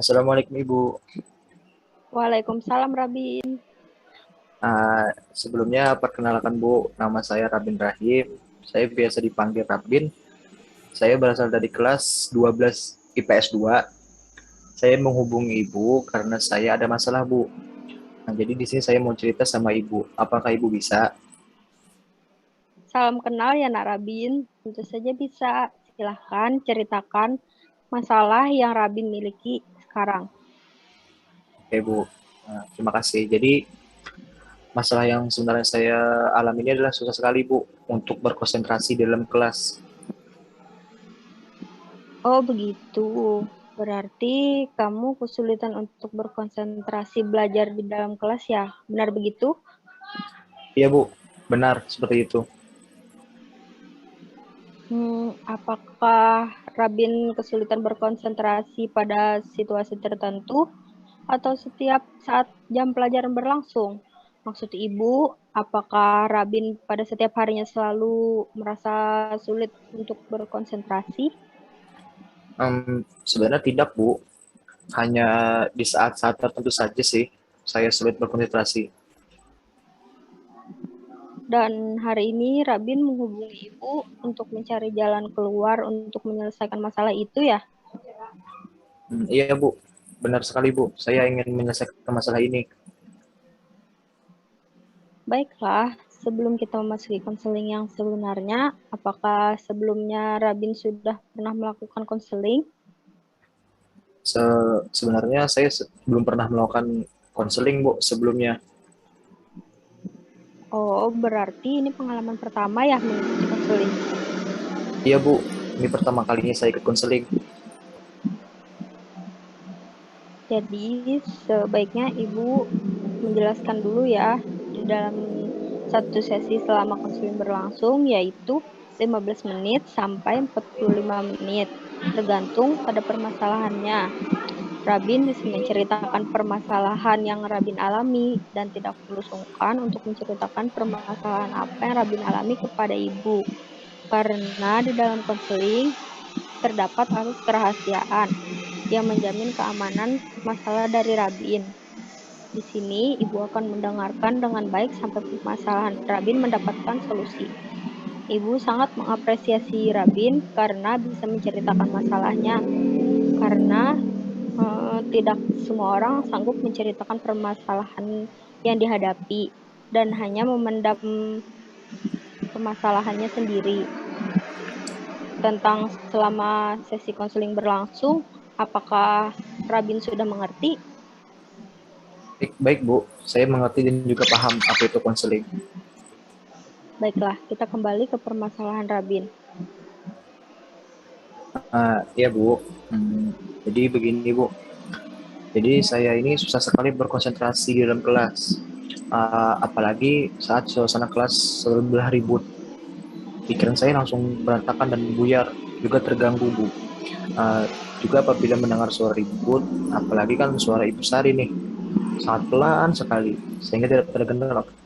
Assalamualaikum Ibu. Waalaikumsalam Rabin. Sebelumnya perkenalkan Bu, nama saya Rabin Rahim. Saya biasa dipanggil Rabin. Saya berasal dari kelas 12 IPS 2. Saya menghubungi Ibu karena saya ada masalah Bu. Nah, jadi di sini saya mau cerita sama Ibu. Apakah Ibu bisa? Salam kenal ya Nak Rabin. Tentu saja bisa. Silahkan ceritakan masalah yang Rabin miliki sekarang. Oke Bu. Terima kasih. Jadi masalah yang sebenarnya saya alami ini adalah susah sekali Bu untuk berkonsentrasi dalam kelas. Oh begitu. Berarti kamu kesulitan untuk berkonsentrasi belajar di dalam kelas ya? Benar begitu? Iya Bu, benar seperti itu. Apakah Rabin kesulitan berkonsentrasi pada situasi tertentu atau setiap saat jam pelajaran berlangsung? Maksud Ibu, apakah Rabin pada setiap harinya selalu merasa sulit untuk berkonsentrasi? Sebenarnya tidak Bu, hanya di saat-saat tertentu saja sih saya sulit berkonsentrasi. Dan hari ini Rabin menghubungi Ibu untuk mencari jalan keluar untuk menyelesaikan masalah itu ya? Iya Bu, benar sekali Bu. Saya ingin menyelesaikan masalah ini. Baiklah, sebelum kita memasuki konseling yang sebenarnya, apakah sebelumnya Rabin sudah pernah melakukan konseling? Sebenarnya saya belum pernah melakukan konseling Bu sebelumnya. Oh, berarti ini pengalaman pertama ya mengikuti konseling. Iya Bu, ini pertama kalinya saya ikut konseling. Jadi, sebaiknya Ibu menjelaskan dulu ya di dalam satu sesi selama konseling berlangsung, yaitu 15 menit sampai 45 menit, tergantung pada permasalahannya. Rabin bisa menceritakan permasalahan yang Rabin alami dan tidak perlu sungkan untuk menceritakan permasalahan apa yang Rabin alami kepada Ibu. Karena di dalam konseling terdapat arus kerahasiaan yang menjamin keamanan masalah dari Rabin. Di sini, Ibu akan mendengarkan dengan baik sampai permasalahan Rabin mendapatkan solusi. Ibu sangat mengapresiasi Rabin karena bisa menceritakan masalahnya, karena tidak semua orang sanggup menceritakan permasalahan yang dihadapi dan hanya memendam permasalahannya sendiri. Tentang selama sesi konseling berlangsung, apakah Rabin sudah mengerti? Baik, baik Bu, saya mengerti dan juga paham apa itu konseling. Baiklah, kita kembali ke permasalahan Rabin. Iya Bu, jadi begini Bu. Jadi saya ini susah sekali berkonsentrasi di dalam kelas. Apalagi saat suasana kelas sebelah ribut. Pikiran saya langsung berantakan dan buyar, juga terganggu Bu. Uh, Juga apabila mendengar suara ribut, apalagi kan suara ibu Sari nih, sangat pelan sekali, sehingga tidak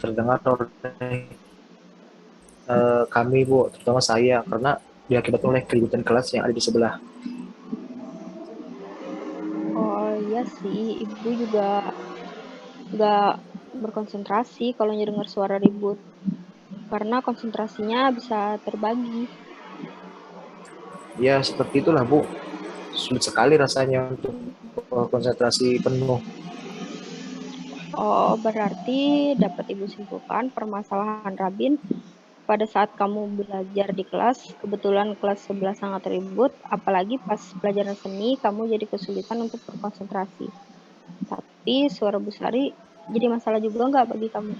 terdengar oleh kami Bu, terutama saya, karena diakibatkan oleh keributan kelas yang ada di sebelah. Oh iya sih, Ibu juga nggak berkonsentrasi kalau dengar suara ribut, karena konsentrasinya bisa terbagi. Ya seperti itulah Bu, sulit sekali rasanya untuk konsentrasi penuh. Oh, berarti dapat Ibu simpulkan permasalahan Rabin pada saat kamu belajar di kelas, kebetulan kelas sebelah sangat ribut, apalagi pas pelajaran seni, kamu jadi kesulitan untuk berkonsentrasi. Tapi suara Bu Sari jadi masalah juga nggak bagi kamu?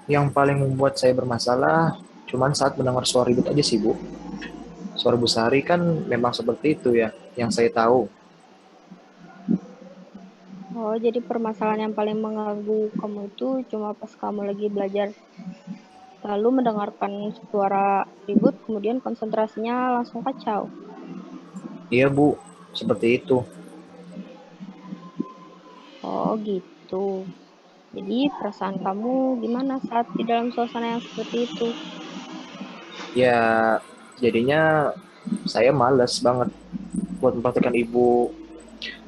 Yang paling membuat saya bermasalah cuman saat mendengar suara ribut aja sih Bu. Suara Bu Sari kan memang seperti itu ya, yang saya tahu. Oh, jadi permasalahan yang paling mengganggu kamu itu cuma pas kamu lagi belajar, lalu mendengarkan suara ribut, kemudian konsentrasinya langsung kacau. Iya Bu, seperti itu. Oh, gitu. Jadi perasaan kamu gimana saat di dalam suasana yang seperti itu? Ya jadinya saya males banget buat mempraktikkan ibu.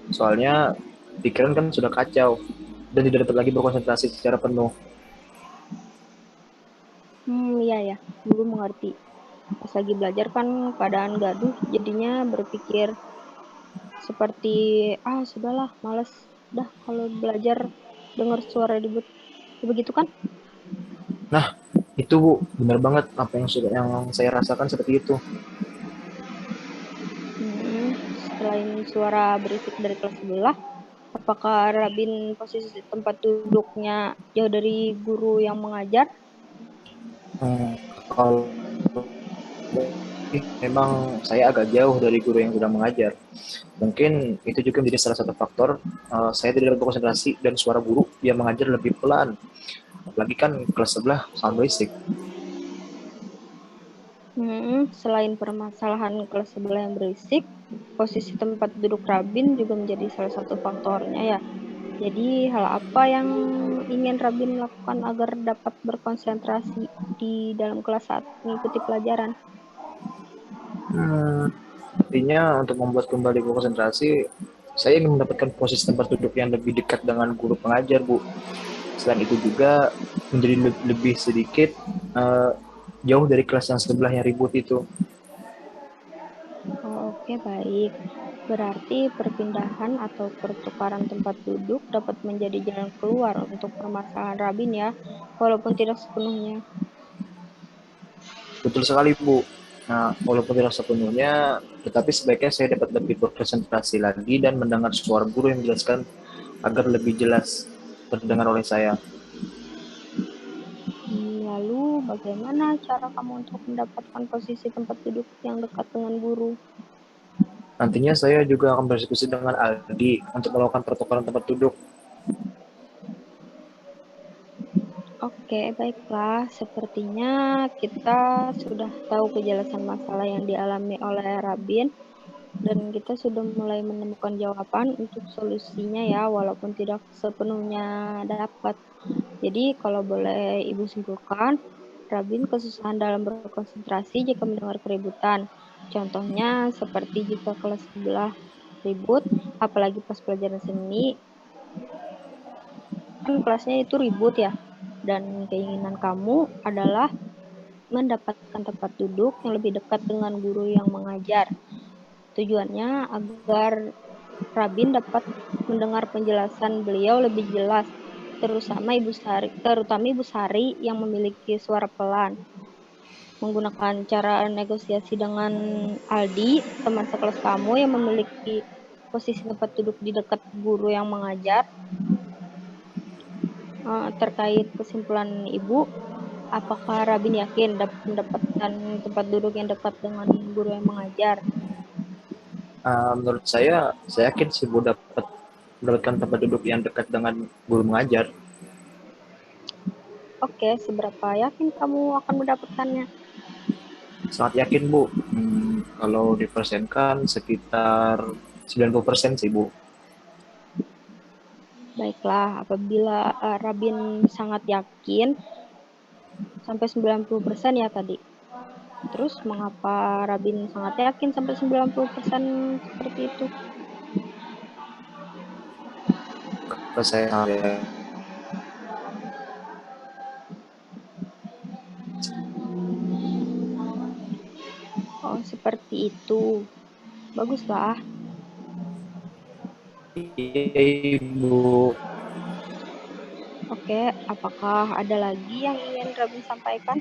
Soalnya pikiran kan sudah kacau dan tidak dapat lagi berkonsentrasi secara penuh. Iya ya, dulu mengerti. Pas lagi belajar kan keadaan gaduh, jadinya berpikir seperti, ah sudahlah, males. Dah kalau belajar dengar suara ribut. Begitu kan? Nah, itu Bu, benar banget apa yang saya rasakan seperti itu. Selain suara berisik dari kelas sebelah, apakah Rabin posisi tempat duduknya jauh dari guru yang mengajar? Hmm, kalau memang saya agak jauh dari guru yang sudah mengajar. Mungkin itu juga menjadi salah satu faktor saya tidak dapat berkonsentrasi dan suara guru yang mengajar lebih pelan. Apalagi kan kelas sebelah sangat berisik. Selain permasalahan kelas sebelah yang berisik, posisi tempat duduk Rabin juga menjadi salah satu faktornya ya. Jadi hal apa yang ingin Rabin lakukan agar dapat berkonsentrasi di dalam kelas saat mengikuti pelajaran? Hmm, Artinya untuk membuat kembali konsentrasi, saya ingin mendapatkan posisi tempat duduk yang lebih dekat dengan guru pengajar, Bu. Selain itu juga menjadi lebih sedikit uh, jauh dari kelas yang sebelah yang ribut itu. Oh, oke, baik. Berarti perpindahan atau pertukaran tempat duduk dapat menjadi jalan keluar untuk permasalahan Rabin ya, walaupun tidak sepenuhnya. Betul sekali, Bu. Nah, walaupun tidak sepenuhnya, tetapi sebaiknya saya dapat lebih berkonsentrasi lagi dan mendengar suara guru yang menjelaskan agar lebih jelas terdengar oleh saya. Lalu, bagaimana cara kamu untuk mendapatkan posisi tempat duduk yang dekat dengan guru? Nantinya saya juga akan berdiskusi dengan Aldi untuk melakukan pertukaran tempat duduk. Oke, baiklah. Sepertinya kita sudah tahu kejelasan masalah yang dialami oleh Rabin dan kita sudah mulai menemukan jawaban untuk solusinya ya, walaupun tidak sepenuhnya dapat. Jadi kalau boleh Ibu simpulkan, Rabin kesusahan dalam berkonsentrasi jika mendengar keributan. Contohnya seperti jika kelas sebelah ribut, apalagi pas pelajaran seni, kan kelasnya itu ribut ya. Dan keinginan kamu adalah mendapatkan tempat duduk yang lebih dekat dengan guru yang mengajar. Tujuannya agar Rabin dapat mendengar penjelasan beliau lebih jelas, terutama Ibu Sari yang memiliki suara pelan. Menggunakan cara negosiasi dengan Aldi, teman sekelas kamu yang memiliki posisi tempat duduk di dekat guru yang mengajar. Terkait kesimpulan Ibu, apakah Rabin yakin dapat mendapatkan tempat duduk yang dekat dengan guru yang mengajar? Menurut saya yakin sih Bu dapat mendapatkan tempat duduk yang dekat dengan guru mengajar. Oke, seberapa yakin kamu akan mendapatkannya? Sangat yakin Bu. Kalau dipersenkan sekitar 90% sih Bu. Baiklah, apabila Rabin sangat yakin sampai 90% ya tadi. Terus mengapa Rabin sangat yakin sampai 90% seperti itu? Kalau saya Oh, seperti itu. Baguslah. Ibu. Oke, apakah ada lagi yang ingin Rabin sampaikan?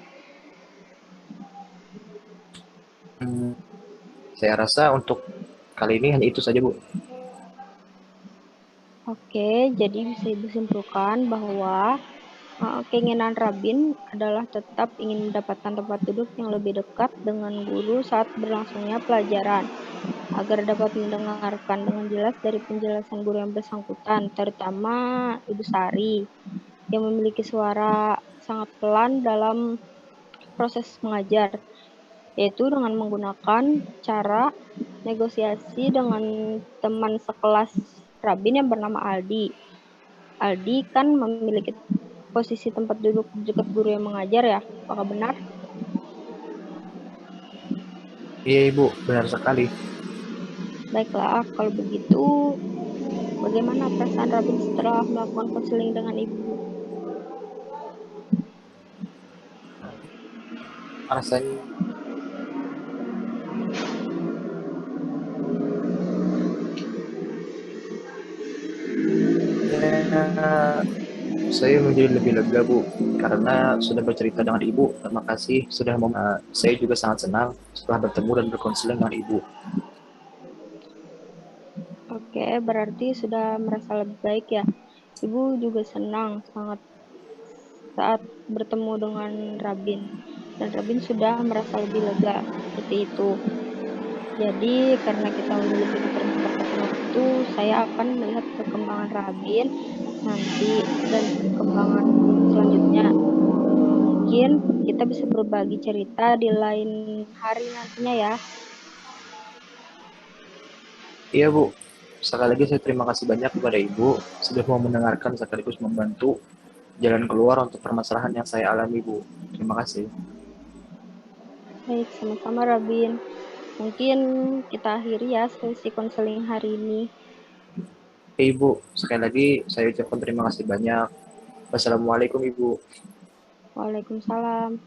Hmm, saya rasa untuk kali ini hanya itu saja Bu. Oke, jadi bisa Ibu simpulkan bahwa keinginan Rabin adalah tetap ingin mendapatkan tempat duduk yang lebih dekat dengan guru saat berlangsungnya pelajaran, agar dapat mendengarkan dengan jelas dari penjelasan guru yang bersangkutan, terutama Ibu Sari, yang memiliki suara sangat pelan dalam proses mengajar, yaitu dengan menggunakan cara negosiasi dengan teman sekelas Rabin yang bernama Aldi. Aldi kan memiliki posisi tempat duduk dekat guru yang mengajar ya, apakah benar? Iya Ibu, benar sekali. Baiklah, kalau begitu, bagaimana perasaan Robin setelah melakukan konseling dengan Ibu? Rasanya saya menjadi lebih lega Bu, karena sudah bercerita dengan Ibu. Terima kasih sudah saya juga sangat senang setelah bertemu dan berkonseling dengan Ibu. Oke, berarti sudah merasa lebih baik ya. Ibu juga senang sangat saat bertemu dengan Rabin. Dan Rabin sudah merasa lebih lega, seperti itu. Jadi, karena kita memiliki keterbatasan waktu, saya akan melihat perkembangan Rabin nanti dan perkembangan selanjutnya. Mungkin kita bisa berbagi cerita di lain hari nantinya ya. Iya Bu, sekali lagi saya terima kasih banyak kepada Ibu sudah mau mendengarkan sekaligus membantu jalan keluar untuk permasalahan yang saya alami Bu. Terima kasih. Baik, sama-sama Rabin. Mungkin kita akhiri ya sesi konseling hari ini. Ibu, sekali lagi saya ucapkan terima kasih banyak. Wassalamualaikum Ibu. Waalaikumsalam.